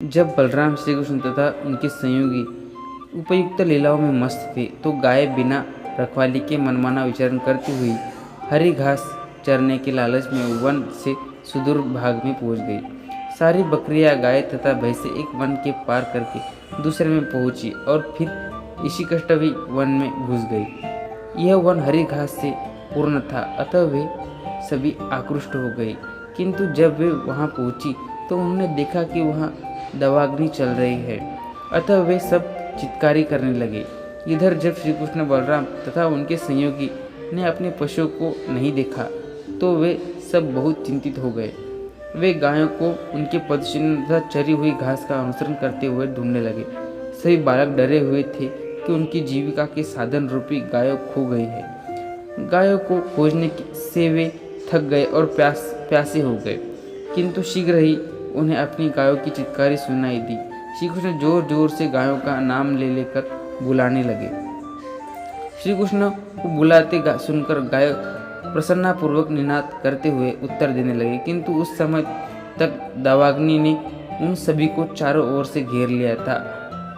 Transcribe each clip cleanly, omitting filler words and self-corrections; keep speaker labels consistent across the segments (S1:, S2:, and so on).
S1: जब बलराम श्री कृष्ण तथा उनके संयोगी उपयुक्त लीलाओं में मस्त थे तो गाय बिना रखवाली के मनमाना विचरण करती हुई हरी घास चरने के लालच में वन से सुदूर भाग में पहुंच गई। सारी बकरियां, गाय तथा भैंसें एक वन के पार करके दूसरे में पहुंची और फिर इसी कष्टवी वन में घुस गई। यह वन हरी घास से पूर्ण था, अतः वे सभी आकृष्ट हो गए। किंतु जब वे वहां पहुंची तो उन्होंने देखा कि वहां दवाग्नि चल रही है, अतः वे सब चित्कारी करने लगे। इधर जब श्री कृष्ण, बलराम तथा उनके संयोगी ने अपने पशुओं को नहीं देखा तो वे सब बहुत चिंतित हो गए। वे गायों को उनके पदचिन्ह तथा चरी हुई घास का अनुसरण करते हुए ढूंढने लगे। सभी बालक डरे हुए थे कि उनकी जीविका के साधन रूपी गायों खो गई है। गायों को खोजने से वे थक गए और प्यासे हो गए, किंतु शीघ्र ही उन्हें अपनी गायों की चित्कारी सुनाई दी। श्री कृष्ण जोर जोर से गायों का नाम ले लेकर बुलाने लगे। श्री कृष्ण को बुलाते सुनकर गाय प्रसन्नपूर्वक निनाद करते हुए उत्तर देने लगे, किंतु उस समय तक दावाग्नि ने उन सभी को चारों ओर से घेर लिया था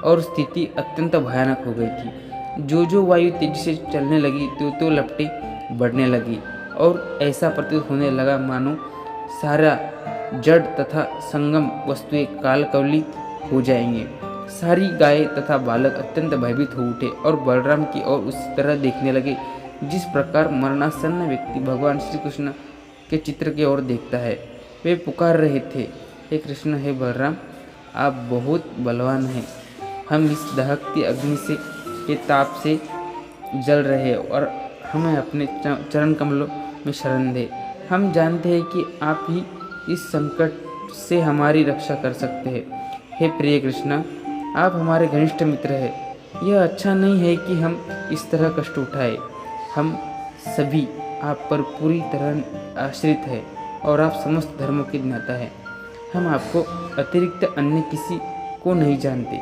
S1: और स्थिति अत्यंत भयानक हो गई थी। जो जो वायु तेजी से चलने लगी तो लपटें बढ़ने लगी और ऐसा प्रतीत होने लगा मानो सारा जड़ तथा संगम वस्तुएं कालकवली हो जाएंगे। सारी गाय तथा बालक अत्यंत भयभीत हो उठे और बलराम की ओर उसी तरह देखने लगे जिस प्रकार मरणासन्न व्यक्ति भगवान श्री कृष्ण के चित्र की ओर देखता है। वे पुकार रहे थे, हे कृष्ण, हे बलराम, आप बहुत बलवान हैं। हम इस दहकती अग्नि से के ताप से जल रहे हैं और हमें अपने चरण कमलों में शरण दे। हम जानते हैं कि आप ही इस संकट से हमारी रक्षा कर सकते हैं। हे प्रिय कृष्ण, आप हमारे घनिष्ठ मित्र हैं। यह अच्छा नहीं है कि हम इस तरह कष्ट उठाएं। हम सभी आप पर पूरी तरह आश्रित हैं और आप समस्त धर्मों के ज्ञाता हैं। हम आपको अतिरिक्त अन्य किसी को नहीं जानते।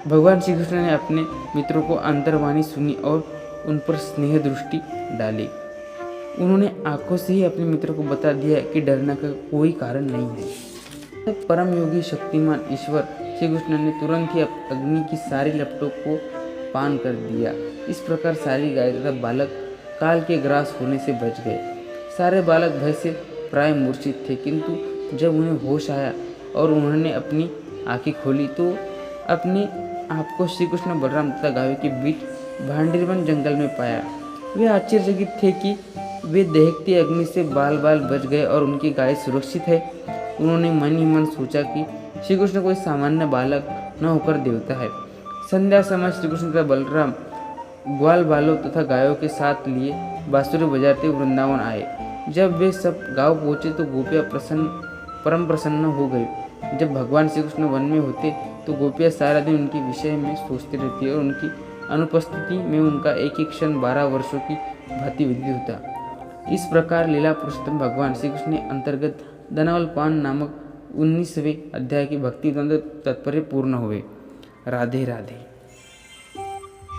S1: भगवान श्री कृष्ण ने अपने मित्रों को अंतर्वाणी सुनी और उन पर स्नेह दृष्टि डाली। उन्होंने आंखों से ही अपने मित्रों को बता दिया कि डरने का कोई कारण नहीं है। परम योगी शक्तिमान ईश्वर श्री कृष्ण ने तुरंत ही अग्नि की सारी लपटों को पान कर दिया। इस प्रकार सारी गाय तथा बालक काल के ग्रास होने से बच गए। सारे बालक भय से प्राय मूर्छित थे, किंतु जब उन्हें होश आया और उन्होंने अपनी आंखें खोली तो अपने आप को श्री कृष्ण, बलराम तथा गायों के बीच भांडीरवन जंगल में पाया। वे आश्चर्यचकित थे कि वे दहकती अग्नि से बाल बाल बच गए और उनकी गाय सुरक्षित है। उन्होंने मन ही मन सोचा कि श्री कृष्ण कोई सामान्य बालक न होकर देवता है। संध्या समय श्री कृष्ण तथा बलराम ग्वाल बालों तथा गायों के साथ लिए बांसुरी बजाते वृंदावन आए। जब वे सब गांव पहुंचे तो गोपियां परम प्रसन्न हो गई। जब भगवान श्री कृष्ण वन में होते तो गोपियां सारा दिन उनके विषय में सोचती रहती और उनकी अनुपस्थिति में उनका एक एक क्षण 12 वर्षों की भांति व्यतीत होता। इस प्रकार लीला पुरुषोत्तम भगवान श्री कृष्ण ने अंतर्गत दनावल पान नामक 19वें अध्याय की भक्ति द्वंद्व तात्पर्य पूर्ण हुए। राधे राधे।